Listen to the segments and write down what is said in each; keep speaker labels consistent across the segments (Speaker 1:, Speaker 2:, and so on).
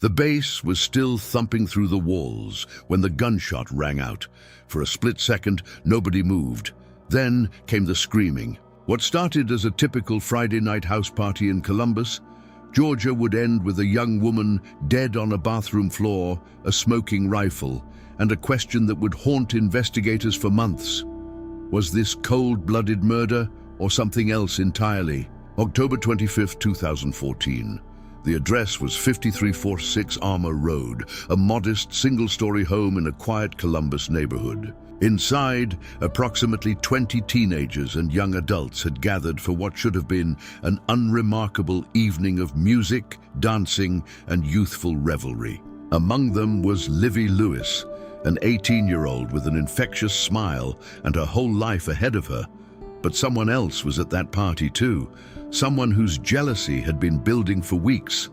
Speaker 1: The bass was still thumping through the walls when the gunshot rang out. For a split second, nobody moved. Then came the screaming. What started as a typical Friday night house party in Columbus, Georgia would end with a young woman dead on a bathroom floor, a smoking rifle, and a question that would haunt investigators for months. Was this cold-blooded murder or something else entirely? October 25, 2014. The address was 5346 Armour Road, a modest single-story home in a quiet Columbus neighborhood. Inside, approximately 20 teenagers and young adults had gathered for what should have been an unremarkable evening of music, dancing, and youthful revelry. Among them was Livye Lewis, an 18-year-old with an infectious smile and her whole life ahead of her. But someone else was at that party too, someone whose jealousy had been building for weeks,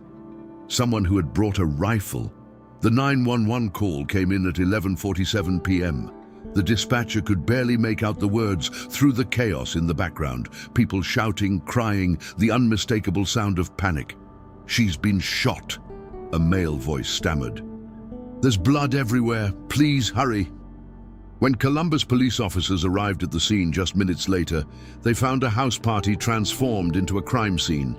Speaker 1: someone who had brought a rifle. The 911 call came in at 11:47 p.m. The dispatcher could barely make out the words through the chaos in the background, people shouting, crying, the unmistakable sound of panic. "She's been shot," a male voice stammered. "There's blood everywhere, please hurry." When Columbus police officers arrived at the scene just minutes later, they found a house party transformed into a crime scene.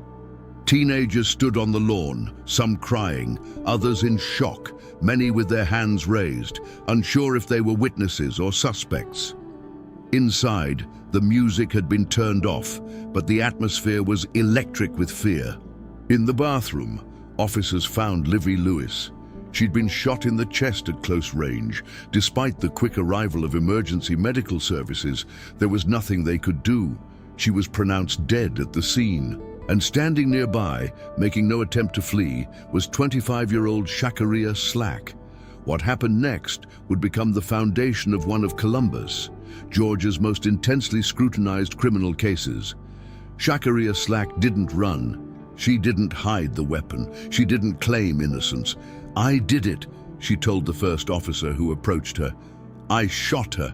Speaker 1: Teenagers stood on the lawn, some crying, others in shock, many with their hands raised, unsure if they were witnesses or suspects. Inside, the music had been turned off, but the atmosphere was electric with fear. In the bathroom, officers found Livye Lewis. She'd been shot in the chest at close range. Despite the quick arrival of emergency medical services, there was nothing they could do. She was pronounced dead at the scene. And standing nearby, making no attempt to flee, was 25-year-old Shakaria Slack. What happened next would become the foundation of one of Columbus, Georgia's most intensely scrutinized criminal cases. Shakaria Slack didn't run. She didn't hide the weapon. She didn't claim innocence. "I did it," she told the first officer who approached her. "I shot her."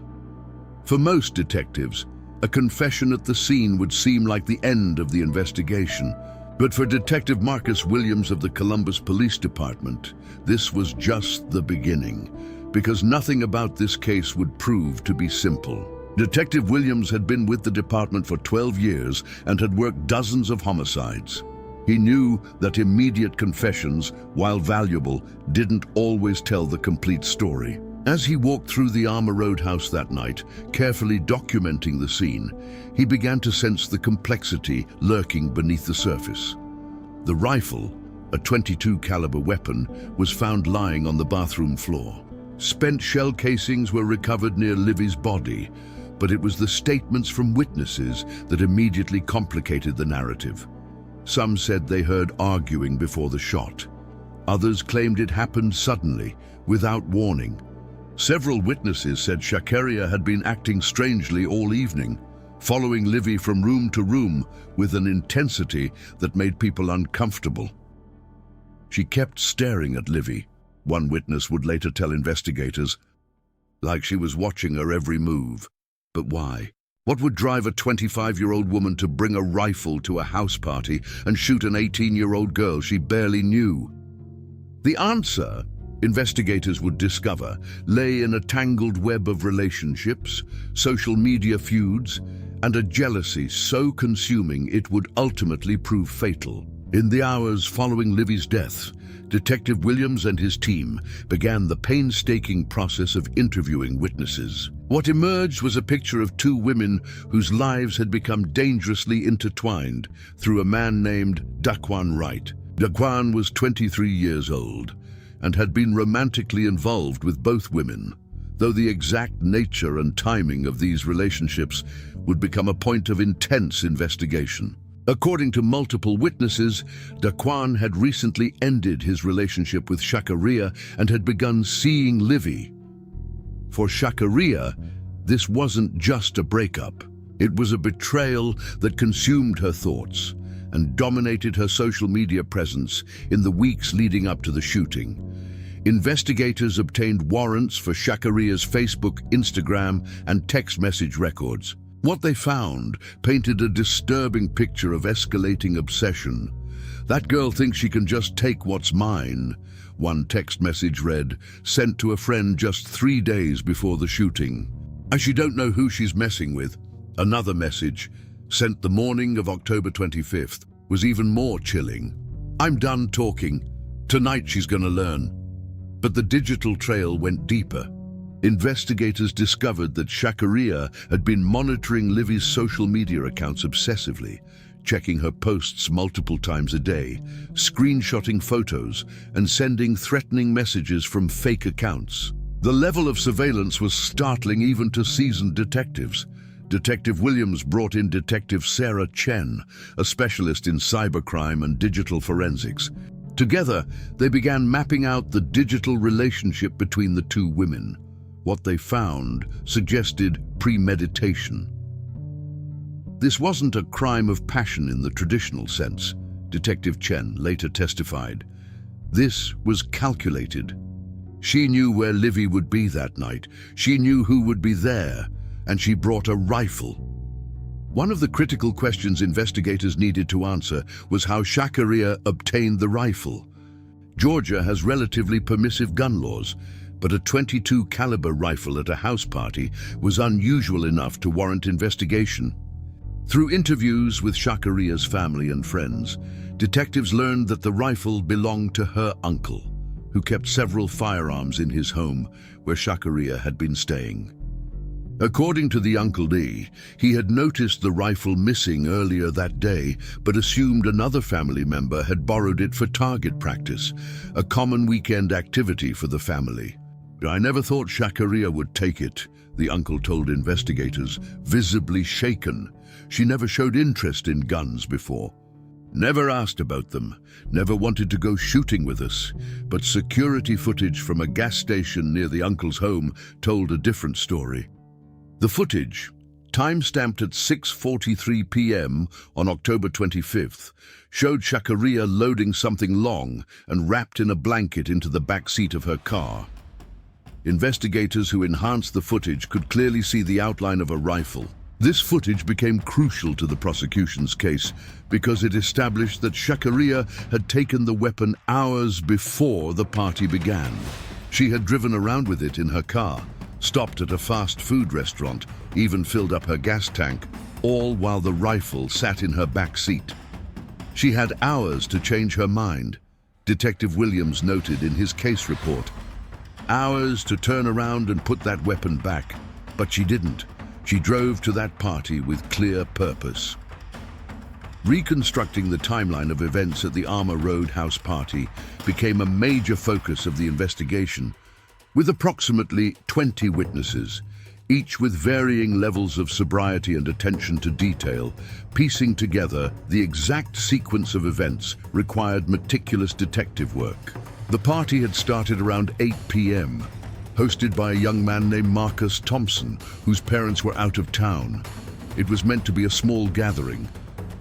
Speaker 1: For most detectives, a confession at the scene would seem like the end of the investigation. But for Detective Marcus Williams of the Columbus Police Department, this was just the beginning, because nothing about this case would prove to be simple. Detective Williams had been with the department for 12 years and had worked dozens of homicides. He knew that immediate confessions, while valuable, didn't always tell the complete story. As he walked through the Armour Road house that night, carefully documenting the scene, he began to sense the complexity lurking beneath the surface. The rifle, a .22 caliber weapon, was found lying on the bathroom floor. Spent shell casings were recovered near Livye's body, but it was the statements from witnesses that immediately complicated the narrative. Some said they heard arguing before the shot. Others claimed it happened suddenly, without warning. Several witnesses said Shakaria had been acting strangely all evening, following Livye from room to room with an intensity that made people uncomfortable. She kept staring at Livye, one witness would later tell investigators, like she was watching her every move. But why? What would drive a 25-year-old woman to bring a rifle to a house party and shoot an 18-year-old girl she barely knew? The answer, investigators would discover, lay in a tangled web of relationships, social media feuds, and a jealousy so consuming it would ultimately prove fatal. In the hours following Livye's death, Detective Williams and his team began the painstaking process of interviewing witnesses. What emerged was a picture of two women whose lives had become dangerously intertwined through a man named Daquan Wright. Daquan was 23 years old and had been romantically involved with both women, though the exact nature and timing of these relationships would become a point of intense investigation. According to multiple witnesses, Daquan had recently ended his relationship with Shakaria and had begun seeing Livye. For Shakaria, this wasn't just a breakup. It was a betrayal that consumed her thoughts and dominated her social media presence in the weeks leading up to the shooting. Investigators obtained warrants for Shakaria's Facebook, Instagram, and text message records. What they found painted a disturbing picture of escalating obsession. "That girl thinks she can just take what's mine," One text message read, sent to a friend just 3 days before the shooting. She don't know who she's messing with. Another message, sent the morning of October 25th, was even more chilling. I'm done talking. Tonight she's gonna learn. But the digital trail went deeper. Investigators discovered that Shakaria had been monitoring Livye's social media accounts obsessively, checking her posts multiple times a day, screenshotting photos, and sending threatening messages from fake accounts. The level of surveillance was startling even to seasoned detectives. Detective Williams brought in Detective Sarah Chen, a specialist in cybercrime and digital forensics. Together, they began mapping out the digital relationship between the two women. What they found suggested premeditation. This wasn't a crime of passion in the traditional sense, Detective Chen later testified. This was calculated. She knew where Livye would be that night. She knew who would be there, and she brought a rifle. One of the critical questions investigators needed to answer was how Shakaria obtained the rifle. Georgia has relatively permissive gun laws, but a .22 caliber rifle at a house party was unusual enough to warrant investigation. Through interviews with Shakaria's family and friends, detectives learned that the rifle belonged to her uncle, who kept several firearms in his home where Shakaria had been staying. According to the Uncle D, he had noticed the rifle missing earlier that day, but assumed another family member had borrowed it for target practice, a common weekend activity for the family. I never thought Shakaria would take it, the uncle told investigators, visibly shaken. She never showed interest in guns before. Never asked about them, never wanted to go shooting with us, but security footage from a gas station near the uncle's home told a different story. The footage, time-stamped at 6:43 p.m. on October 25th, showed Shakaria loading something long and wrapped in a blanket into the back seat of her car. Investigators who enhanced the footage could clearly see the outline of a rifle. This footage became crucial to the prosecution's case because it established that Shakaria had taken the weapon hours before the party began. She had driven around with it in her car, stopped at a fast food restaurant, even filled up her gas tank, all while the rifle sat in her back seat. She had hours to change her mind, Detective Williams noted in his case report. Hours to turn around and put that weapon back, but she didn't. She drove to that party with clear purpose. Reconstructing the timeline of events at the Armour Road house party became a major focus of the investigation, with approximately 20 witnesses, each with varying levels of sobriety and attention to detail. Piecing together the exact sequence of events required meticulous detective work. The party had started around 8 p.m., hosted by a young man named Marcus Thompson, whose parents were out of town. It was meant to be a small gathering,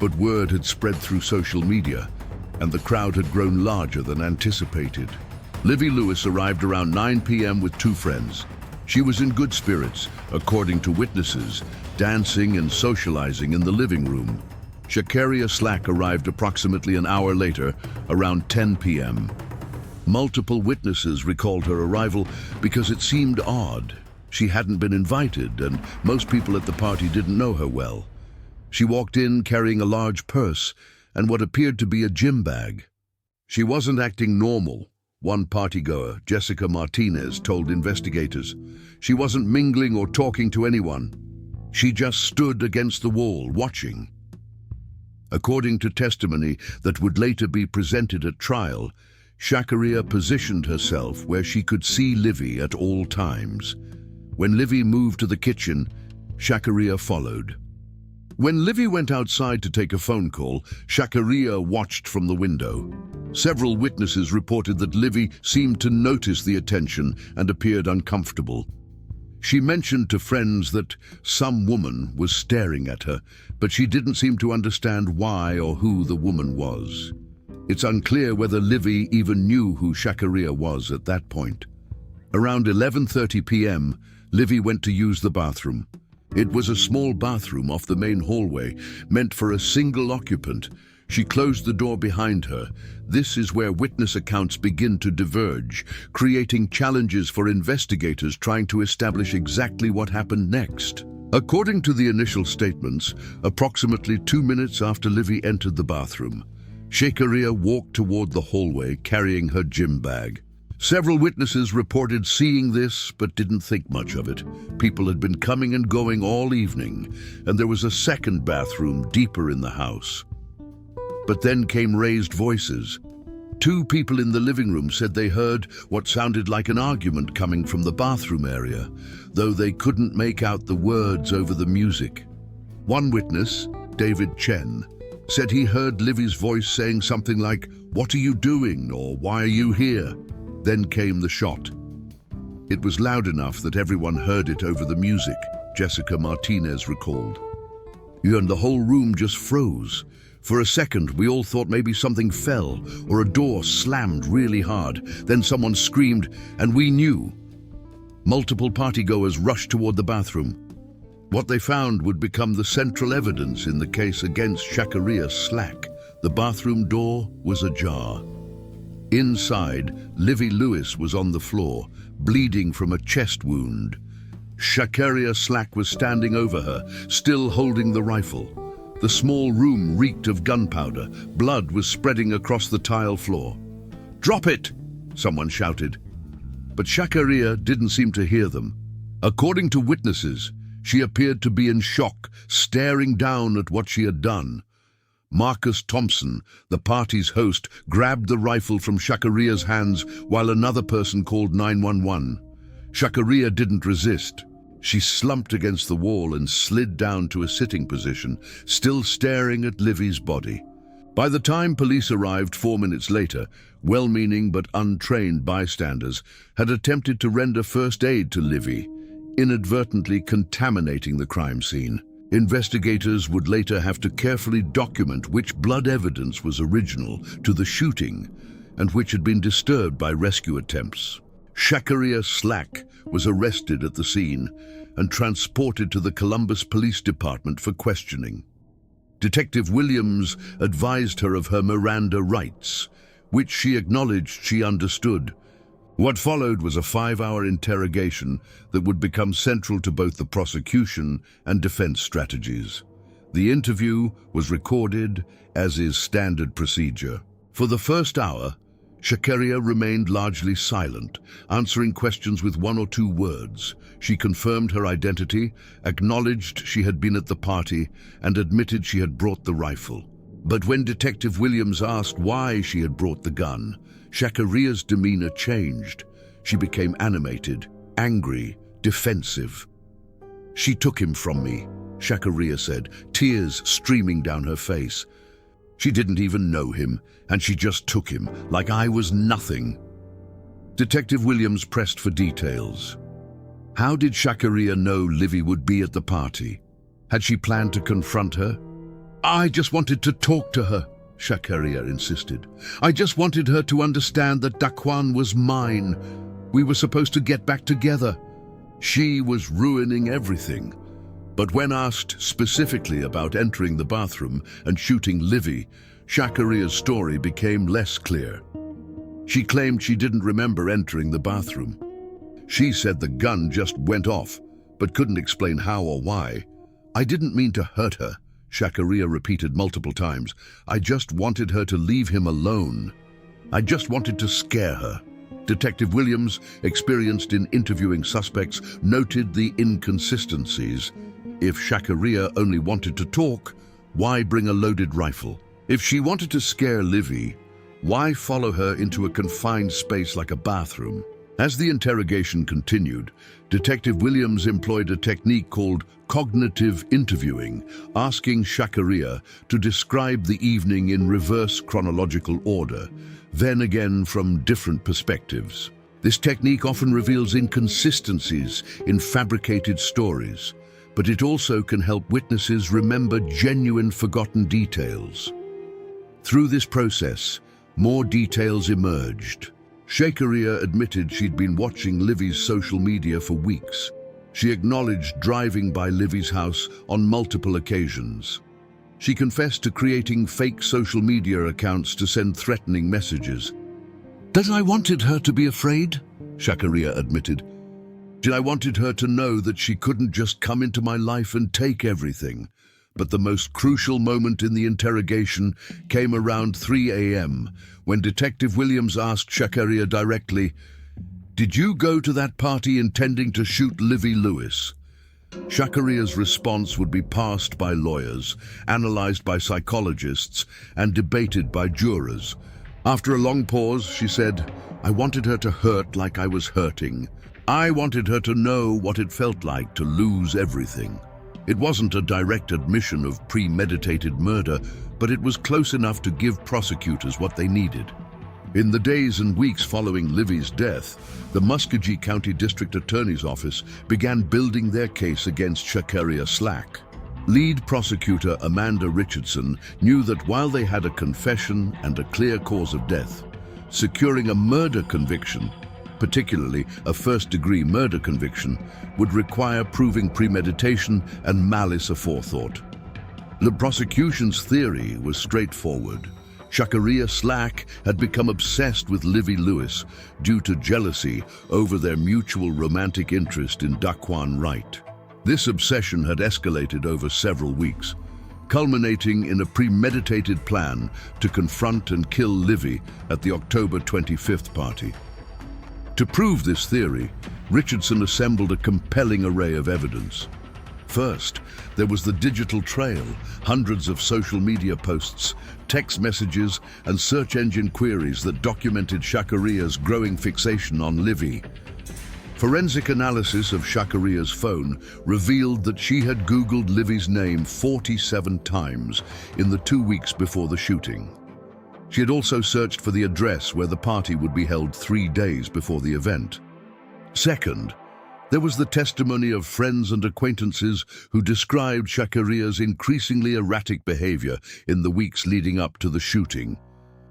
Speaker 1: but word had spread through social media, and the crowd had grown larger than anticipated. Livye Lewis arrived around 9 p.m. with 2 friends. She was in good spirits, according to witnesses, dancing and socializing in the living room. Shakaria Slack arrived approximately an hour later, around 10 p.m. Multiple witnesses recalled her arrival because it seemed odd. She hadn't been invited, and most people at the party didn't know her well. She walked in carrying a large purse and what appeared to be a gym bag. She wasn't acting normal, one partygoer, Jessica Martinez, told investigators. She wasn't mingling or talking to anyone. She just stood against the wall, watching. According to testimony that would later be presented at trial, Shakaria positioned herself where she could see Livye at all times. When Livye moved to the kitchen, Shakaria followed. When Livye went outside to take a phone call, Shakaria watched from the window. Several witnesses reported that Livye seemed to notice the attention and appeared uncomfortable. She mentioned to friends that some woman was staring at her, but she didn't seem to understand why or who the woman was. It's unclear whether Livye even knew who Shakaria was at that point. Around 11:30 p.m., Livye went to use the bathroom. It was a small bathroom off the main hallway, meant for a single occupant. She closed the door behind her. This is where witness accounts begin to diverge, creating challenges for investigators trying to establish exactly what happened next. According to the initial statements, approximately 2 minutes after Livye entered the bathroom, Shakaria walked toward the hallway carrying her gym bag. Several witnesses reported seeing this but didn't think much of it. People had been coming and going all evening, and there was a second bathroom deeper in the house. But then came raised voices. 2 people in the living room said they heard what sounded like an argument coming from the bathroom area, though they couldn't make out the words over the music. One witness, David Chen, said he heard Livye's voice saying something like, "What are you doing?" or "Why are you here?" Then came the shot. It was loud enough that everyone heard it over the music, Jessica Martinez recalled. And the whole room just froze. For a second, we all thought maybe something fell or a door slammed really hard. Then someone screamed, and we knew. Multiple partygoers rushed toward the bathroom. What they found would become the central evidence in the case against Shakaria Slack. The bathroom door was ajar. Inside, Livye Lewis was on the floor, bleeding from a chest wound. Shakaria Slack was standing over her, still holding the rifle. The small room reeked of gunpowder. Blood was spreading across the tile floor. "Drop it!" someone shouted. But Shakaria didn't seem to hear them. According to witnesses, she appeared to be in shock, staring down at what she had done. Marcus Thompson, the party's host, grabbed the rifle from Shakaria's hands while another person called 911. Shakaria didn't resist. She slumped against the wall and slid down to a sitting position, still staring at Livye's body. By the time police arrived 4 minutes later, well-meaning but untrained bystanders had attempted to render first aid to Livye, inadvertently contaminating the crime scene. Investigators would later have to carefully document which blood evidence was original to the shooting and which had been disturbed by rescue attempts. Shakaria Slack was arrested at the scene and transported to the Columbus Police Department for questioning. Detective Williams advised her of her Miranda rights, which she acknowledged she understood. What followed was a 5-hour interrogation that would become central to both the prosecution and defense strategies. The interview was recorded, as is standard procedure. For the first hour, Shakaria remained largely silent, answering questions with 1 or 2 words. She confirmed her identity, acknowledged she had been at the party, and admitted she had brought the rifle. But when Detective Williams asked why she had brought the gun, Shakaria's demeanor changed. She became animated, angry, defensive. "She took him from me," Shakaria said, tears streaming down her face. "She didn't even know him, and she just took him, like I was nothing." Detective Williams pressed for details. How did Shakaria know Livye would be at the party? Had she planned to confront her? "I just wanted to talk to her," Shakaria insisted. "I just wanted her to understand that Daquan was mine. We were supposed to get back together. She was ruining everything." But when asked specifically about entering the bathroom and shooting Livye, Shakaria's story became less clear. She claimed she didn't remember entering the bathroom. She said the gun just went off, but couldn't explain how or why. "I didn't mean to hurt her," Shakaria repeated multiple times. "I just wanted her to leave him alone. I just wanted to scare her." Detective Williams, experienced in interviewing suspects, noted the inconsistencies. If Shakaria only wanted to talk, why bring a loaded rifle? If she wanted to scare Livye, why follow her into a confined space like a bathroom? As the interrogation continued, Detective Williams employed a technique called cognitive interviewing, asking Shakaria to describe the evening in reverse chronological order, then again from different perspectives. This technique often reveals inconsistencies in fabricated stories, but it also can help witnesses remember genuine forgotten details. Through this process, more details emerged. Shakaria admitted she'd been watching Livye's social media for weeks. She acknowledged driving by Livye's house on multiple occasions. She confessed to creating fake social media accounts to send threatening messages. "That I wanted her to be afraid," Shakaria admitted. "I wanted her to know that she couldn't just come into my life and take everything." But the most crucial moment in the interrogation came around 3 a.m. when Detective Williams asked Shakaria directly, "Did you go to that party intending to shoot Livye Lewis?" Shakaria's response would be parsed by lawyers, analyzed by psychologists, and debated by jurors. After a long pause, she said, "I wanted her to hurt like I was hurting. I wanted her to know what it felt like to lose everything." It wasn't a direct admission of premeditated murder, but it was close enough to give prosecutors what they needed. In the days and weeks following Livye's death, the Muskogee County District Attorney's Office began building their case against Shakaria Slack. Lead prosecutor Amanda Richardson knew that while they had a confession and a clear cause of death, securing a murder conviction, particularly a first-degree murder conviction, would require proving premeditation and malice aforethought. The prosecution's theory was straightforward. Shakaria Slack had become obsessed with Livye Lewis due to jealousy over their mutual romantic interest in Daquan Wright. This obsession had escalated over several weeks, culminating in a premeditated plan to confront and kill Livye at the October 25th party. To prove this theory, Richardson assembled a compelling array of evidence. First, there was the digital trail, hundreds of social media posts, text messages, and search engine queries that documented Shakaria's growing fixation on Livye. Forensic analysis of Shakaria's phone revealed that she had Googled Livye's name 47 times in the 2 weeks before the shooting. She had also searched for the address where the party would be held 3 days before the event. Second, there was the testimony of friends and acquaintances who described Shakaria's increasingly erratic behavior in the weeks leading up to the shooting.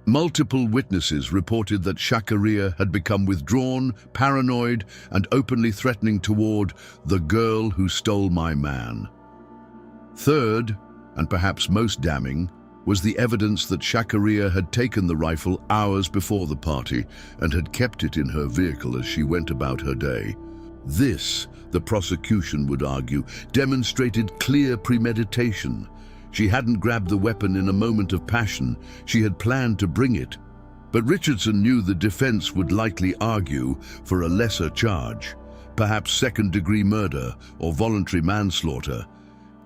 Speaker 1: Multiple witnesses reported that Shakaria had become withdrawn, paranoid, and openly threatening toward the girl who stole my man. Third, and perhaps most damning, was the evidence that Shakaria had taken the rifle hours before the party and had kept it in her vehicle as she went about her day. This, the prosecution would argue, demonstrated clear premeditation. She hadn't grabbed the weapon in a moment of passion, she had planned to bring it. But Richardson knew the defense would likely argue for a lesser charge, perhaps second-degree murder or voluntary manslaughter,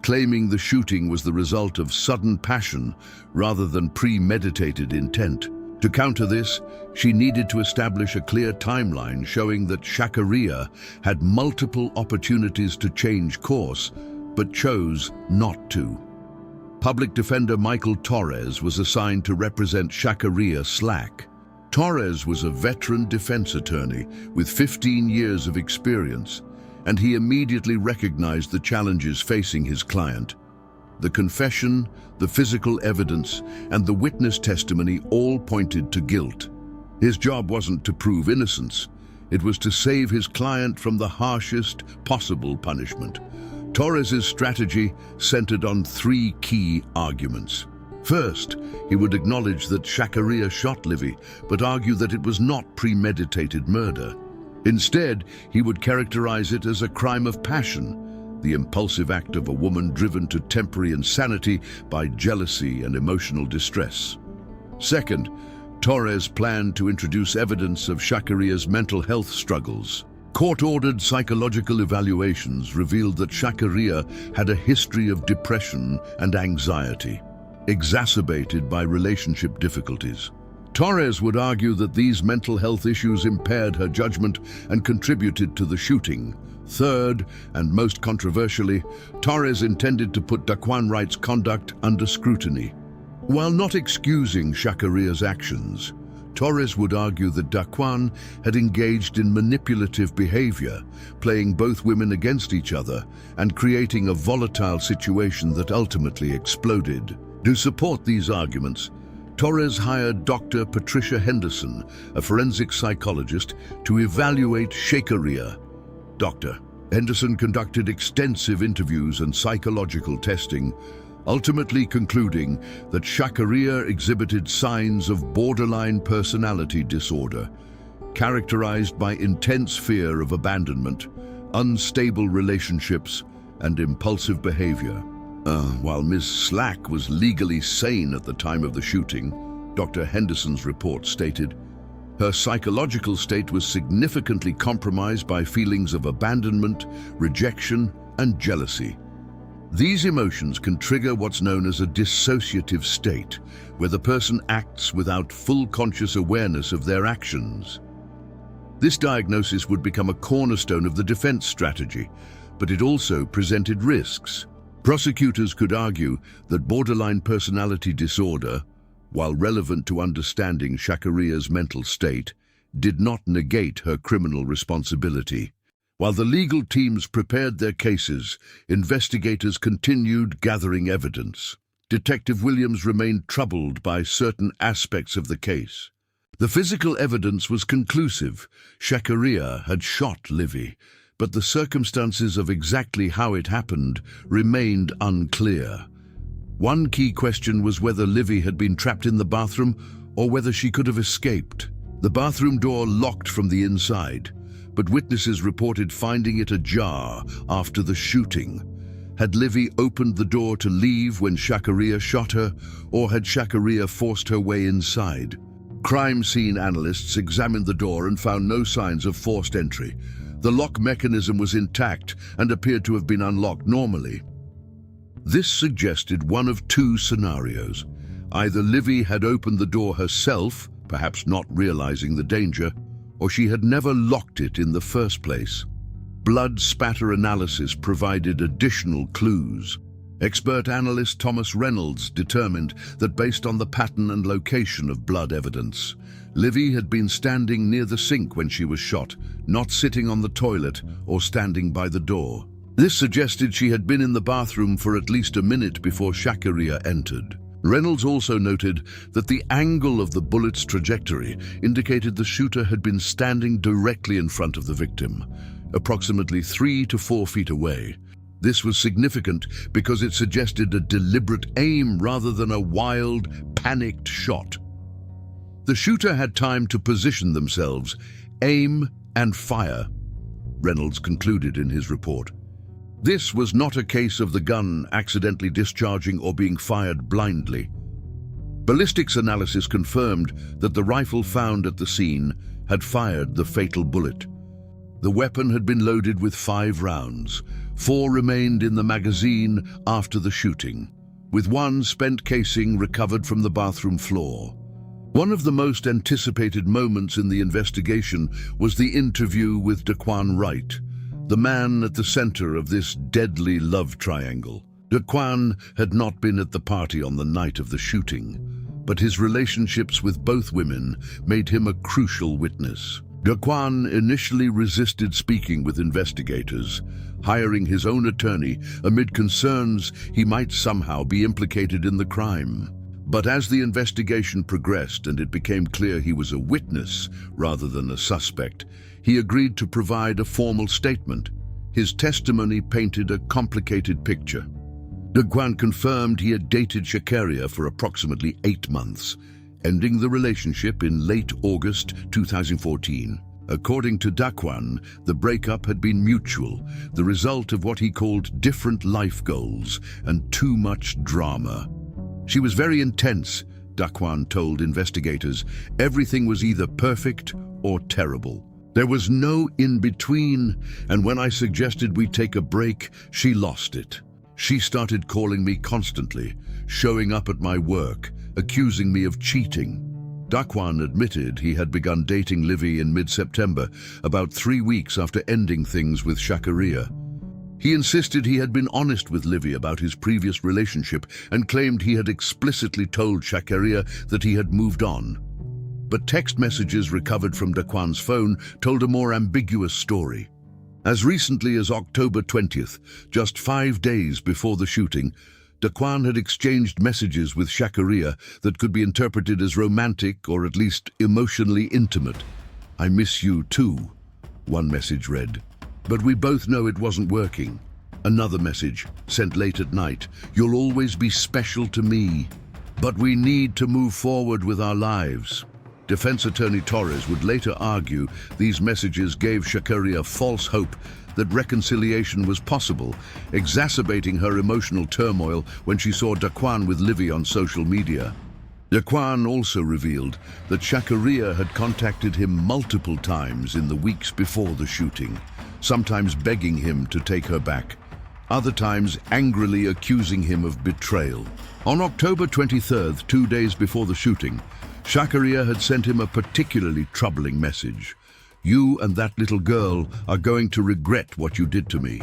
Speaker 1: claiming the shooting was the result of sudden passion rather than premeditated intent. To counter this, she needed to establish a clear timeline showing that Shakaria had multiple opportunities to change course, but chose not to. Public defender Michael Torres was assigned to represent Shakaria Slack. Torres was a veteran defense attorney with 15 years of experience, and he immediately recognized the challenges facing his client. The confession, the physical evidence, and the witness testimony all pointed to guilt. His job wasn't to prove innocence. It was to save his client from the harshest possible punishment. Torres's strategy centered on 3 key arguments. First, he would acknowledge that Shakaria shot Livye, but argue that it was not premeditated murder. Instead, he would characterize it as a crime of passion, the impulsive act of a woman driven to temporary insanity by jealousy and emotional distress. Second, Torres planned to introduce evidence of Shakaria's mental health struggles. Court-ordered psychological evaluations revealed that Shakaria had a history of depression and anxiety, exacerbated by relationship difficulties. Torres would argue that these mental health issues impaired her judgment and contributed to the shooting. Third, and most controversially, Torres intended to put Daquan Wright's conduct under scrutiny. While not excusing Shakaria's actions, Torres would argue that Daquan had engaged in manipulative behavior, playing both women against each other and creating a volatile situation that ultimately exploded. To support these arguments, Torres hired Dr. Patricia Henderson, a forensic psychologist, to evaluate Shakaria. Dr. Henderson conducted extensive interviews and psychological testing, ultimately concluding that Shakaria exhibited signs of borderline personality disorder, characterized by intense fear of abandonment, unstable relationships, and impulsive behavior. While Ms. Slack was legally sane at the time of the shooting, Dr. Henderson's report stated, her psychological state was significantly compromised by feelings of abandonment, rejection, and jealousy. These emotions can trigger what's known as a dissociative state, where the person acts without full conscious awareness of their actions. This diagnosis would become a cornerstone of the defense strategy, but it also presented risks. Prosecutors could argue that borderline personality disorder, while relevant to understanding Shakaria's mental state, did not negate her criminal responsibility. While the legal teams prepared their cases, investigators continued gathering evidence. Detective Williams remained troubled by certain aspects of the case. The physical evidence was conclusive. Shakaria had shot Livye, but the circumstances of exactly how it happened remained unclear. One key question was whether Livye had been trapped in the bathroom or whether she could have escaped. The bathroom door locked from the inside, but witnesses reported finding it ajar after the shooting. Had Livye opened the door to leave when Shakaria shot her, or had Shakaria forced her way inside? Crime scene analysts examined the door and found no signs of forced entry. The lock mechanism was intact and appeared to have been unlocked normally. This suggested one of two scenarios. Either Livye had opened the door herself, perhaps not realizing the danger, or she had never locked it in the first place. Blood spatter analysis provided additional clues. Expert analyst Thomas Reynolds determined that based on the pattern and location of blood evidence, Livye had been standing near the sink when she was shot, not sitting on the toilet or standing by the door. This suggested she had been in the bathroom for at least a minute before Shakaria entered. Reynolds also noted that the angle of the bullet's trajectory indicated the shooter had been standing directly in front of the victim, approximately 3 to 4 feet away. This was significant because it suggested a deliberate aim rather than a wild, panicked shot. The shooter had time to position themselves, aim, and fire, Reynolds concluded in his report. This was not a case of the gun accidentally discharging or being fired blindly. Ballistics analysis confirmed that the rifle found at the scene had fired the fatal bullet. The weapon had been loaded with 5 rounds. 4 remained in the magazine after the shooting, with 1 spent casing recovered from the bathroom floor. One of the most anticipated moments in the investigation was the interview with Daquan Wright, the man at the center of this deadly love triangle. Daquan had not been at the party on the night of the shooting, but his relationships with both women made him a crucial witness. Daquan initially resisted speaking with investigators, hiring his own attorney amid concerns he might somehow be implicated in the crime. But as the investigation progressed and it became clear he was a witness rather than a suspect, he agreed to provide a formal statement. His testimony painted a complicated picture. Daquan confirmed he had dated Shakaria for approximately 8 months, ending the relationship in late August 2014. According to Daquan, the breakup had been mutual, the result of what he called different life goals and too much drama. She was very intense, Daquan told investigators. Everything was either perfect or terrible. There was no in-between, and when I suggested we take a break, she lost it. She started calling me constantly, showing up at my work, accusing me of cheating. Daquan admitted he had begun dating Livye in mid-September, about 3 weeks after ending things with Shakaria. He insisted he had been honest with Livye about his previous relationship and claimed he had explicitly told Shakaria that he had moved on. But text messages recovered from Daquan's phone told a more ambiguous story. As recently as October 20th, just 5 days before the shooting, Daquan had exchanged messages with Shakaria that could be interpreted as romantic or at least emotionally intimate. "I miss you too," one message read. "But we both know it wasn't working." Another message, sent late at night. You'll always be special to me, but we need to move forward with our lives. Defense attorney Torres would later argue these messages gave Shakaria false hope that reconciliation was possible, exacerbating her emotional turmoil when she saw Daquan with Livye on social media. Daquan also revealed that Shakaria had contacted him multiple times in the weeks before the shooting, sometimes begging him to take her back, other times angrily accusing him of betrayal. On October 23rd, 2 days before the shooting, Shakaria had sent him a particularly troubling message. You and that little girl are going to regret what you did to me.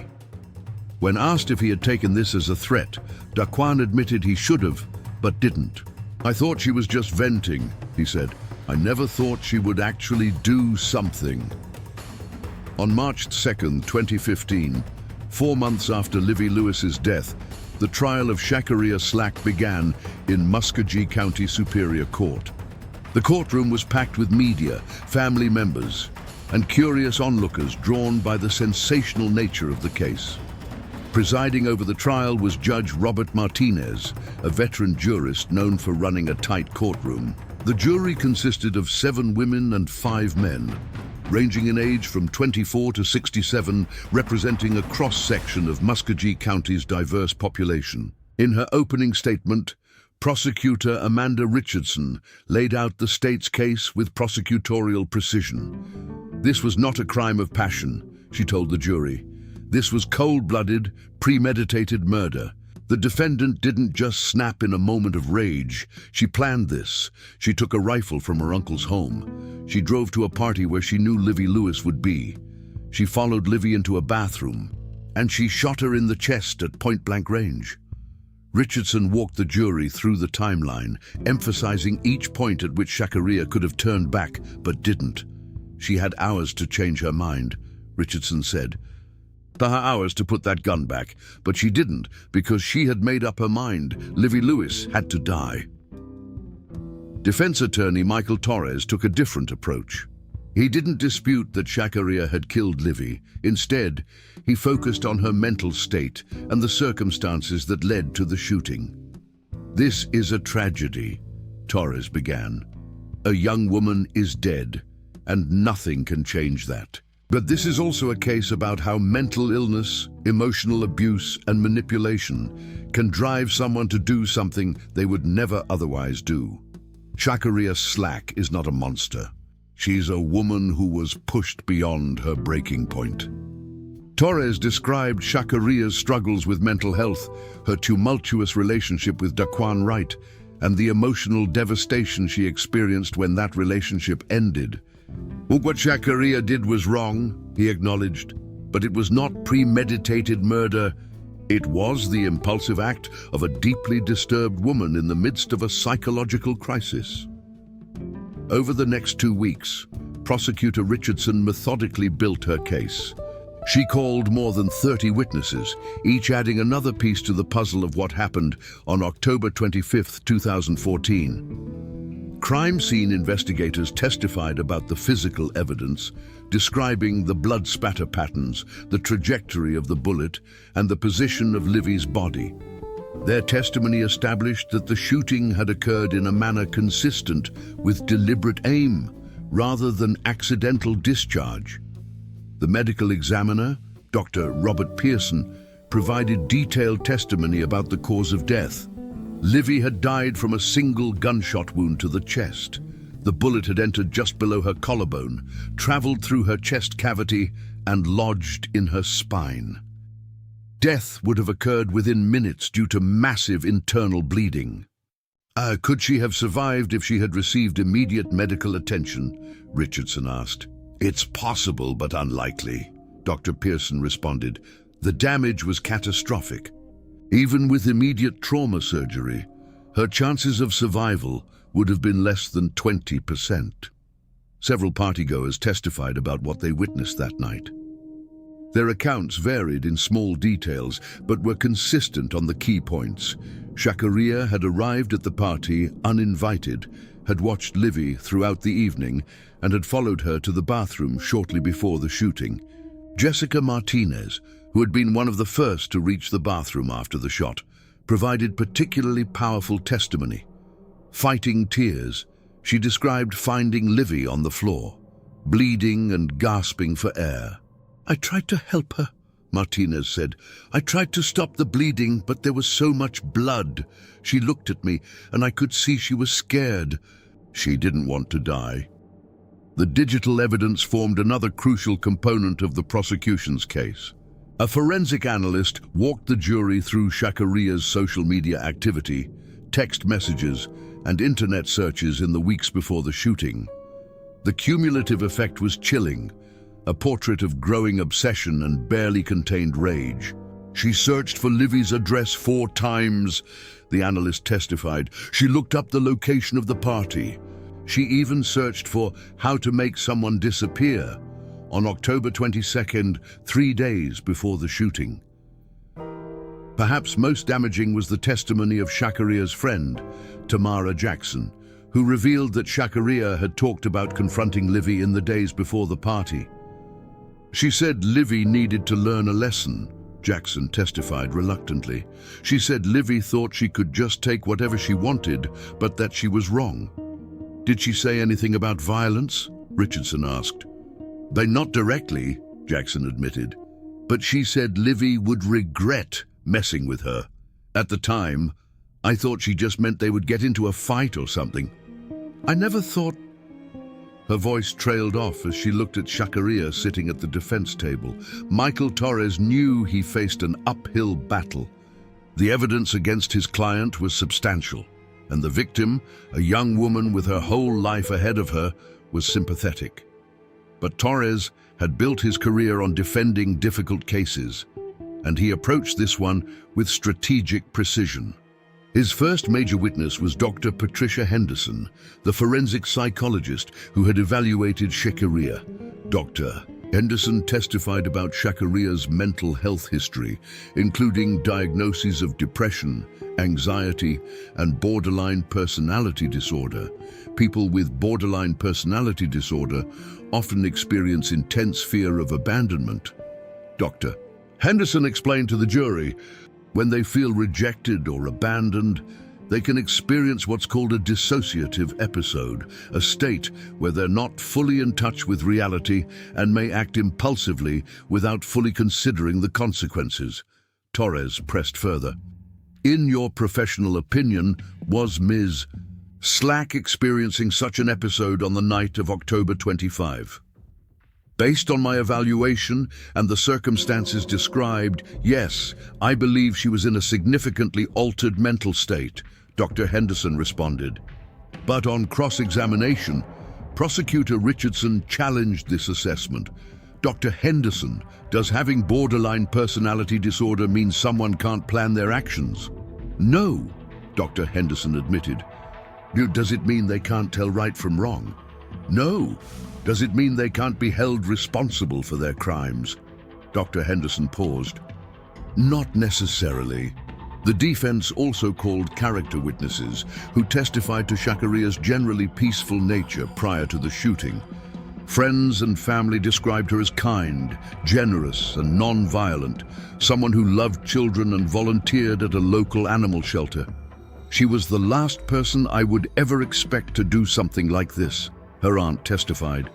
Speaker 1: When asked if he had taken this as a threat, Daquan admitted he should have, but didn't. I thought she was just venting, he said. I never thought she would actually do something. On March 2nd, 2015, 4 months after Livye Lewis's death, the trial of Shakaria Slack began in Muskogee County Superior Court. The courtroom was packed with media, family members, and curious onlookers drawn by the sensational nature of the case. Presiding over the trial was Judge Robert Martinez, a veteran jurist known for running a tight courtroom. The jury consisted of 7 women and 5 men, ranging in age from 24 to 67, representing a cross-section of Muskogee County's diverse population. In her opening statement, Prosecutor Amanda Richardson laid out the state's case with prosecutorial precision. This was not a crime of passion, she told the jury. This was cold-blooded, premeditated murder. The defendant didn't just snap in a moment of rage. She planned this. She took a rifle from her uncle's home. She drove to a party where she knew Livye Lewis would be. She followed Livye into a bathroom, and she shot her in the chest at point-blank range. Richardson walked the jury through the timeline, emphasizing each point at which Shakaria could have turned back, but didn't. She had hours to change her mind, Richardson said. Hours to put that gun back, but she didn't because she had made up her mind. Livye Lewis had to die. Defense attorney Michael Torres took a different approach. He didn't dispute that Shakaria had killed Livye. Instead, he focused on her mental state and the circumstances that led to the shooting. This is a tragedy, Torres began. A young woman is dead, and nothing can change that. But this is also a case about how mental illness, emotional abuse, and manipulation can drive someone to do something they would never otherwise do. Shakaria Slack is not a monster. She's a woman who was pushed beyond her breaking point. Torres described Shakaria's struggles with mental health, her tumultuous relationship with Daquan Wright, and the emotional devastation she experienced when that relationship ended. What Shakaria did was wrong, he acknowledged, but it was not premeditated murder. It was the impulsive act of a deeply disturbed woman in the midst of a psychological crisis. Over the next 2 weeks, Prosecutor Richardson methodically built her case. She called more than 30 witnesses, each adding another piece to the puzzle of what happened on October 25, 2014. Crime scene investigators testified about the physical evidence, describing the blood spatter patterns, the trajectory of the bullet, and the position of Livye's body. Their testimony established that the shooting had occurred in a manner consistent with deliberate aim, rather than accidental discharge. The medical examiner, Dr. Robert Pearson, provided detailed testimony about the cause of death. Livye had died from a single gunshot wound to the chest. The bullet had entered just below her collarbone, traveled through her chest cavity, and lodged in her spine. Death would have occurred within minutes due to massive internal bleeding. Could she have survived if she had received immediate medical attention? Richardson asked. It's possible, but unlikely, Dr. Pearson responded. The damage was catastrophic. Even with immediate trauma surgery, her chances of survival would have been less than 20%. Several partygoers testified about what they witnessed that night. Their accounts varied in small details, but were consistent on the key points. Shakaria had arrived at the party uninvited, had watched Livye throughout the evening, and had followed her to the bathroom shortly before the shooting. Jessica Martinez, who had been one of the first to reach the bathroom after the shot, provided particularly powerful testimony. Fighting tears, she described finding Livye on the floor, bleeding and gasping for air. "I tried to help her," Martinez said. "I tried to stop the bleeding, but there was so much blood. She looked at me, and I could see she was scared. She didn't want to die." The digital evidence formed another crucial component of the prosecution's case. A forensic analyst walked the jury through Shakaria's social media activity, text messages, and internet searches in the weeks before the shooting. The cumulative effect was chilling, a portrait of growing obsession and barely contained rage. "She searched for Livye's address 4 times, the analyst testified. "She looked up the location of the party. She even searched for how to make someone disappear on October 22nd, 3 days before the shooting." Perhaps most damaging was the testimony of Shakaria's friend, Tamara Jackson, who revealed that Shakaria had talked about confronting Livye in the days before the party. "She said Livye needed to learn a lesson," Jackson testified reluctantly. "She said Livye thought she could just take whatever she wanted, but that she was wrong." "Did she say anything about violence?" Richardson asked. "Not directly," Jackson admitted, "but she said Livye would regret messing with her. At the time, I thought she just meant they would get into a fight or something. I never thought—" Her voice trailed off as she looked at Shakaria sitting at the defense table. Michael Torres knew he faced an uphill battle. The evidence against his client was substantial, and the victim, a young woman with her whole life ahead of her, was sympathetic. But Torres had built his career on defending difficult cases, and he approached this one with strategic precision. His first major witness was Dr. Patricia Henderson, the forensic psychologist who had evaluated Shakaria. Dr. Henderson testified about Shakaria's mental health history, including diagnoses of depression, anxiety, and borderline personality disorder. People with borderline personality disorder often experience intense fear of abandonment. Dr. Henderson explained to the jury, when they feel rejected or abandoned, they can experience what's called a dissociative episode, a state where they're not fully in touch with reality and may act impulsively without fully considering the consequences. Torres pressed further. "In your professional opinion, was Ms. Slack experiencing such an episode on the night of October 25? Based on my evaluation and the circumstances described, yes, I believe she was in a significantly altered mental state," Dr. Henderson responded. But on cross-examination, Prosecutor Richardson challenged this assessment. "Dr. Henderson, does having borderline personality disorder mean someone can't plan their actions?" "No," Dr. Henderson admitted. "Does it mean they can't tell right from wrong?" "No." "Does it mean they can't be held responsible for their crimes?" Dr. Henderson paused. "Not necessarily." The defense also called character witnesses who testified to Shakaria's generally peaceful nature prior to the shooting. Friends and family described her as kind, generous, and non-violent, someone who loved children and volunteered at a local animal shelter. "She was the last person I would ever expect to do something like this," her aunt testified.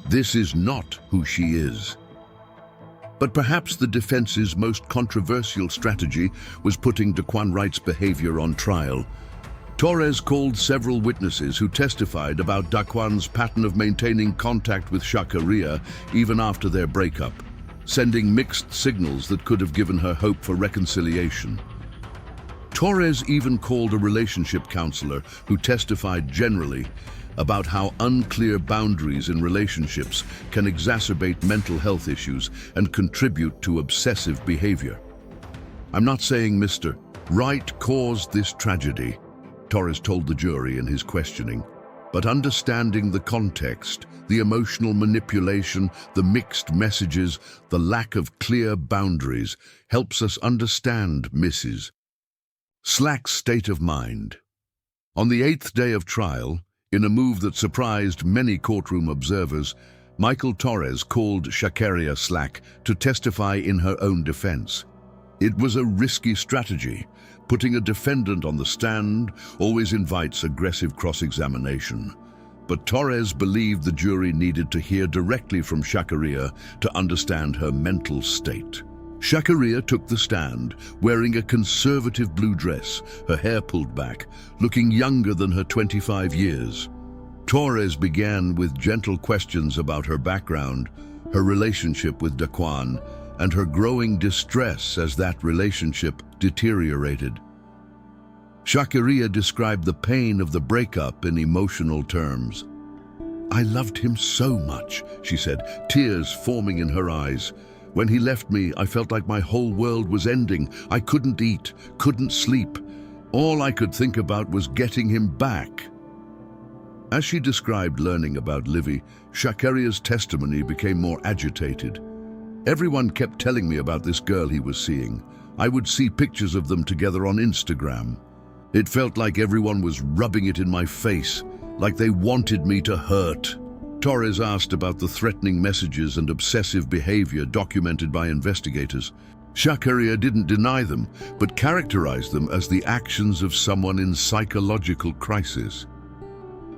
Speaker 1: "This is not who she is." But perhaps the defense's most controversial strategy was putting Daquan Wright's behavior on trial. Torres called several witnesses who testified about Daquan's pattern of maintaining contact with Shakaria even after their breakup, sending mixed signals that could have given her hope for reconciliation. Torres even called a relationship counselor who testified generally about how unclear boundaries in relationships can exacerbate mental health issues and contribute to obsessive behavior. "I'm not saying Mr. Wright caused this tragedy," Torres told the jury in his questioning, "but understanding the context, the emotional manipulation, the mixed messages, the lack of clear boundaries helps us understand Mrs. Slack's state of mind." On the 8th day of trial, in a move that surprised many courtroom observers, Michael Torres called Shakaria slack to testify in her own defense. It was a risky strategy. Putting a defendant on the stand always invites aggressive cross-examination. But Torres believed the jury needed to hear directly from Shakaria to understand her mental state. Shakaria took the stand, wearing a conservative blue dress, her hair pulled back, looking younger than her 25 years. Torres began with gentle questions about her background, her relationship with Daquan, and her growing distress as that relationship deteriorated. Shakaria described the pain of the breakup in emotional terms. "I loved him so much," she said, tears forming in her eyes. "When he left me, I felt like my whole world was ending. I couldn't eat, couldn't sleep. All I could think about was getting him back." As she described learning about Livye, Shakaria's testimony became more agitated. "Everyone kept telling me about this girl he was seeing. I would see pictures of them together on Instagram. It felt like everyone was rubbing it in my face, like they wanted me to hurt." Torres asked about the threatening messages and obsessive behavior documented by investigators. Shakaria didn't deny them, but characterized them as the actions of someone in psychological crisis.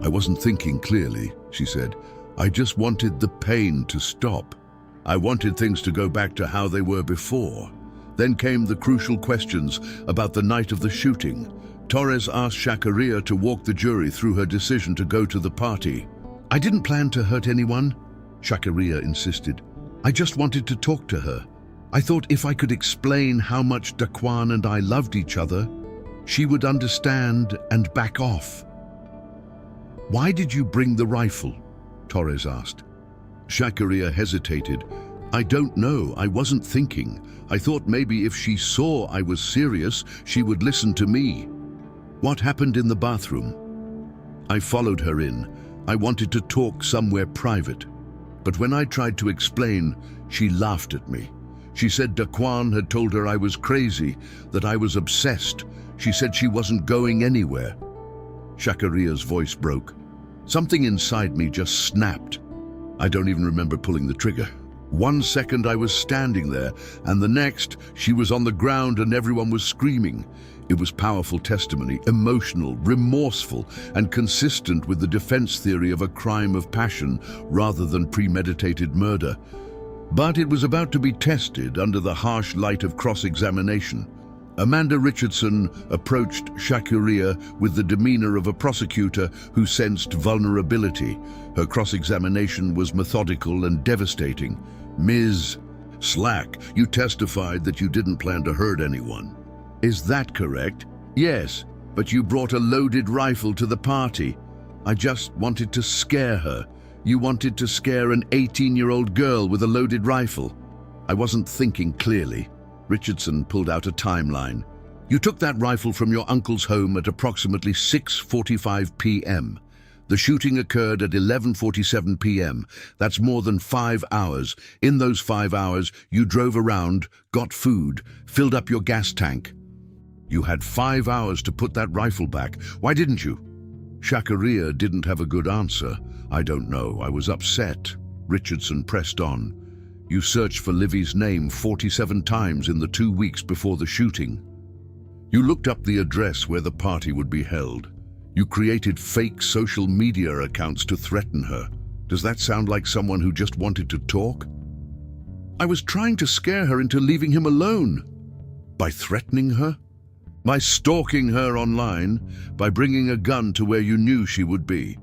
Speaker 1: "I wasn't thinking clearly," she said. "I just wanted the pain to stop. I wanted things to go back to how they were before." Then came the crucial questions about the night of the shooting. Torres asked Shakaria to walk the jury through her decision to go to the party. "I didn't plan to hurt anyone," Shakaria insisted. "I just wanted to talk to her. I thought if I could explain how much Daquan and I loved each other, she would understand and back off." "Why did you bring the rifle?" Torres asked. Shakaria hesitated. "I don't know. I wasn't thinking. I thought maybe if she saw I was serious, she would listen to me." "What happened in the bathroom?" "I followed her in. I wanted to talk somewhere private. But when I tried to explain, she laughed at me. She said Daquan had told her I was crazy, that I was obsessed. She said she wasn't going anywhere." Shakaria's voice broke. Something inside me just snapped. I don't even remember pulling the trigger. One second I was standing there, and the next she was on the ground and everyone was screaming. It was powerful testimony, emotional, remorseful, and consistent with the defense theory of a crime of passion rather than premeditated murder. But it was about to be tested under the harsh light of cross-examination. Amanda Richardson approached Shakaria with the demeanor of a prosecutor who sensed vulnerability. Her cross-examination was methodical and devastating. "Ms. Slack, you testified that you didn't plan to hurt anyone. Is that correct?" "Yes, but you brought a loaded rifle to the party. I just wanted to scare her. You wanted to scare an 18-year-old girl with a loaded rifle." "I wasn't thinking clearly." Richardson pulled out a timeline. "You took that rifle from your uncle's home at approximately 6:45 p.m. The shooting occurred at 11:47 p.m. That's more than 5 hours. In those 5 hours, you drove around, got food, filled up your gas tank. You had 5 hours to put that rifle back. Why didn't you?" Shakaria didn't have a good answer. "I don't know. I was upset." Richardson pressed on. "You searched for Livye's name 47 times in the 2 weeks before the shooting. You looked up the address where the party would be held. You created fake social media accounts to threaten her. Does that sound like someone who just wanted to talk?" "I was trying to scare her into leaving him alone." "By threatening her?" "By stalking her online, by bringing a gun to where you knew she would be."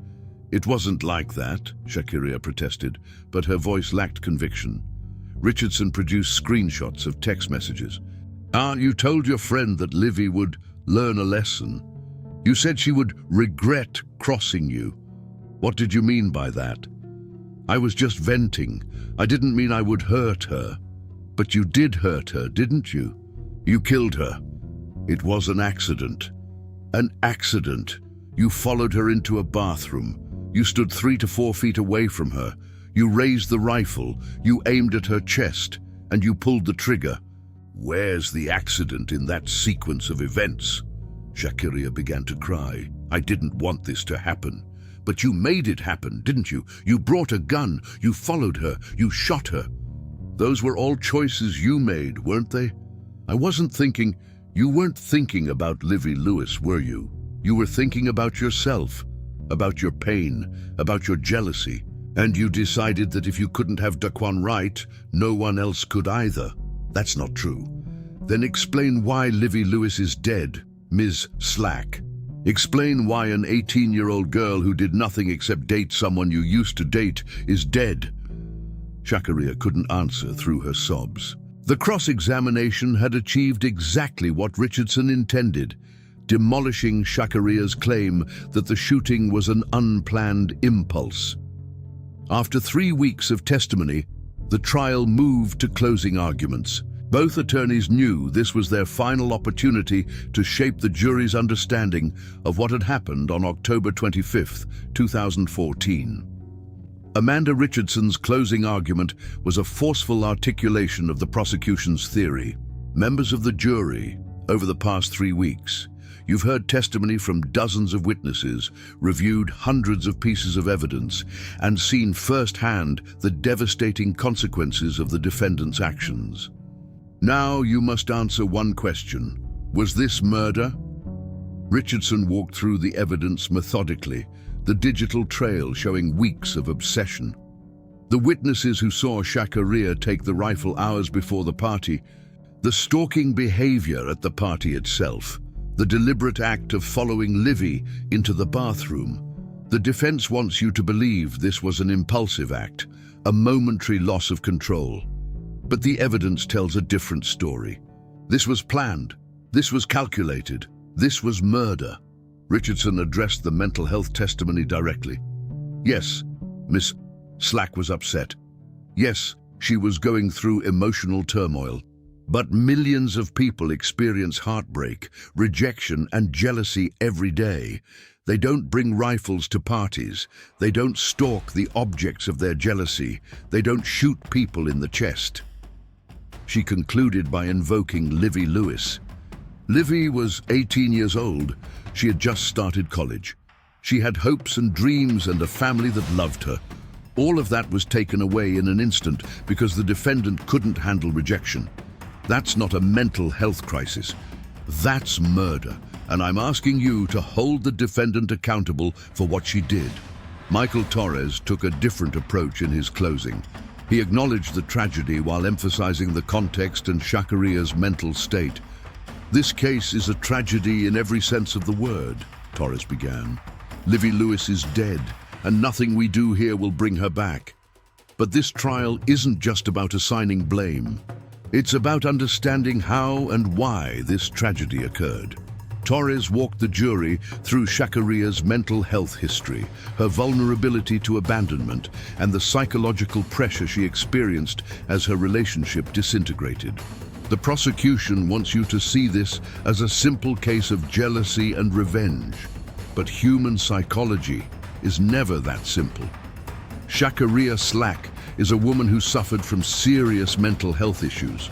Speaker 1: "It wasn't like that," Shakaria protested, but her voice lacked conviction. Richardson produced screenshots of text messages. You told your friend that Livye would learn a lesson. You said she would regret crossing you. What did you mean by that?" "I was just venting. I didn't mean I would hurt her." "But you did hurt her, didn't you? You killed her." "It was an accident." "An accident? You followed her into a bathroom. You stood 3 to 4 feet away from her. You raised the rifle, you aimed at her chest, and you pulled the trigger. Where's the accident in that sequence of events?" Shakaria began to cry. "I didn't want this to happen. But you made it happen, didn't you? You brought a gun, you followed her, you shot her. Those were all choices you made, weren't they? I wasn't thinking. You weren't thinking about Livye Lewis, were you? You were thinking about yourself, about your pain, about your jealousy. And you decided that if you couldn't have Daquan right, no one else could either. That's not true. Then explain why Livye Lewis is dead, Ms. Slack. Explain why an 18-year-old girl who did nothing except date someone you used to date is dead. Shakaria couldn't answer through her sobs. The cross-examination had achieved exactly what Richardson intended, demolishing Shakaria's claim that the shooting was an unplanned impulse. After 3 weeks of testimony, the trial moved to closing arguments. Both attorneys knew this was their final opportunity to shape the jury's understanding of what had happened on October 25, 2014. Amanda Richardson's closing argument was a forceful articulation of the prosecution's theory. Members of the jury, over the past 3 weeks, you've heard testimony from dozens of witnesses, reviewed hundreds of pieces of evidence, and seen firsthand the devastating consequences of the defendant's actions. Now you must answer one question. Was this murder? Richardson walked through the evidence methodically, the digital trail showing weeks of obsession. The witnesses who saw Shakaria take the rifle hours before the party, the stalking behavior at the party itself, the deliberate act of following Livye into the bathroom. The defense wants you to believe this was an impulsive act, a momentary loss of control. But the evidence tells a different story. This was planned. This was calculated. This was murder. Richardson addressed the mental health testimony directly. Yes, Miss Slack was upset. Yes, she was going through emotional turmoil. But millions of people experience heartbreak, rejection, and jealousy every day. They don't bring rifles to parties. They don't stalk the objects of their jealousy. They don't shoot people in the chest. She concluded by invoking Livye Lewis. Livye was 18 years old. She had just started college. She had hopes and dreams and a family that loved her. All of that was taken away in an instant because the defendant couldn't handle rejection. That's not a mental health crisis. That's murder, and I'm asking you to hold the defendant accountable for what she did. Michael Torres took a different approach in his closing. He acknowledged the tragedy while emphasizing the context and Shakaria's mental state. This case is a tragedy in every sense of the word, Torres began. Livye Lewis is dead, and nothing we do here will bring her back. But this trial isn't just about assigning blame. It's about understanding how and why this tragedy occurred. Torres walked the jury through Shakaria's mental health history, her vulnerability to abandonment, and the psychological pressure she experienced as her relationship disintegrated. The prosecution wants you to see this as a simple case of jealousy and revenge. But human psychology is never that simple. Shakaria Slack is a woman who suffered from serious mental health issues.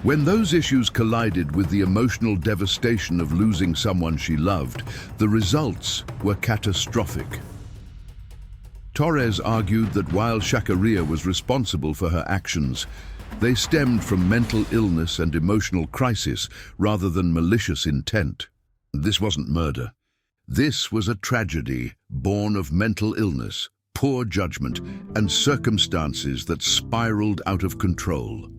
Speaker 1: When those issues collided with the emotional devastation of losing someone she loved, the results were catastrophic. Torres argued that while Shakaria was responsible for her actions, they stemmed from mental illness and emotional crisis rather than malicious intent. This wasn't murder. This was a tragedy born of mental illness, poor judgment, and circumstances that spiraled out of control.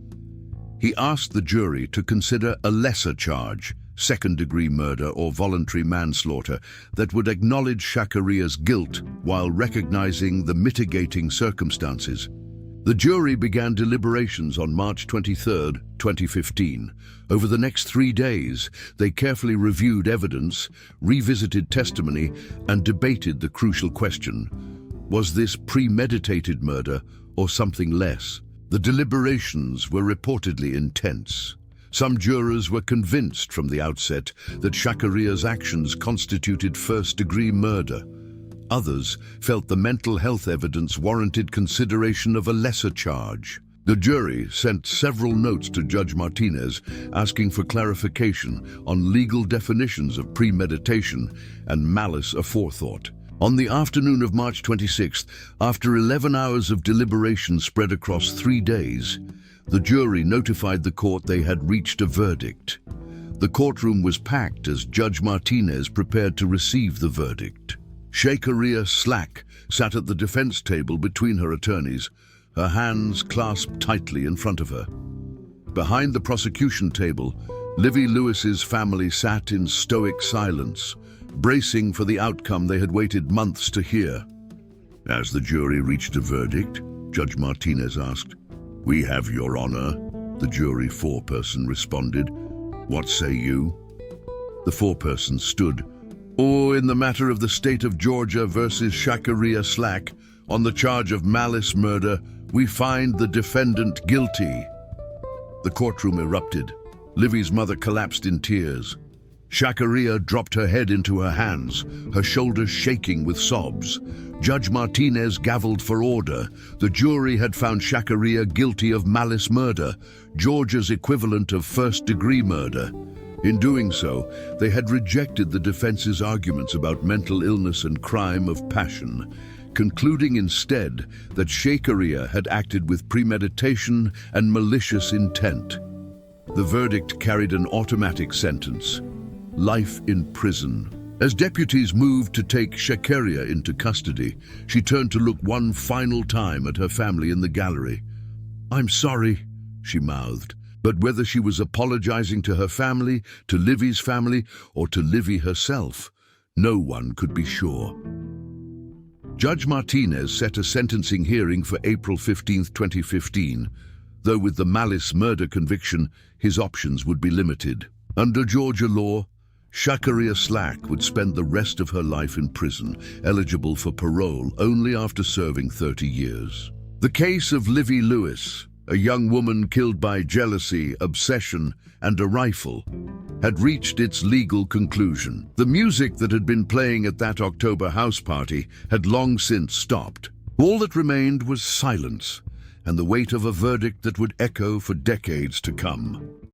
Speaker 1: He asked the jury to consider a lesser charge, second-degree murder or voluntary manslaughter, that would acknowledge Shakaria's guilt while recognizing the mitigating circumstances. The jury began deliberations on March 23, 2015. Over the next 3 days, they carefully reviewed evidence, revisited testimony, and debated the crucial question: was this premeditated murder or something less? The deliberations were reportedly intense. Some jurors were convinced from the outset that Shakaria's actions constituted first-degree murder. Others felt the mental health evidence warranted consideration of a lesser charge. The jury sent several notes to Judge Martinez asking for clarification on legal definitions of premeditation and malice aforethought. On the afternoon of March 26th, after 11 hours of deliberation spread across 3 days, the jury notified the court they had reached a verdict. The courtroom was packed as Judge Martinez prepared to receive the verdict. Shakaria Slack sat at the defense table between her attorneys, her hands clasped tightly in front of her. Behind the prosecution table, Livye Lewis's family sat in stoic silence, bracing for the outcome they had waited months to hear. As the jury reached a verdict, Judge Martinez asked, "We have your honor," the jury foreperson responded. "What say you?" The foreperson stood. In the matter of the state of Georgia versus Shakaria Slack, on the charge of malice murder, we find the defendant guilty." The courtroom erupted. Livye's mother collapsed in tears. Shakaria dropped her head into her hands, her shoulders shaking with sobs. Judge Martinez gavelled for order. The jury had found Shakaria guilty of malice murder, Georgia's equivalent of first-degree murder. In doing so, they had rejected the defense's arguments about mental illness and crime of passion, concluding instead that Shakaria had acted with premeditation and malicious intent. The verdict carried an automatic sentence: life in prison. As deputies moved to take Shakaria into custody, she turned to look one final time at her family in the gallery. "I'm sorry," she mouthed, but whether she was apologizing to her family, to Livye's family, or to Livye herself, no one could be sure. Judge Martinez set a sentencing hearing for April 15, 2015, though with the malice murder conviction, his options would be limited. Under Georgia law, Shakaria Slack would spend the rest of her life in prison, eligible for parole only after serving 30 years. The case of Livye Lewis, a young woman killed by jealousy, obsession, and a rifle, had reached its legal conclusion. The music that had been playing at that October house party had long since stopped. All that remained was silence and the weight of a verdict that would echo for decades to come.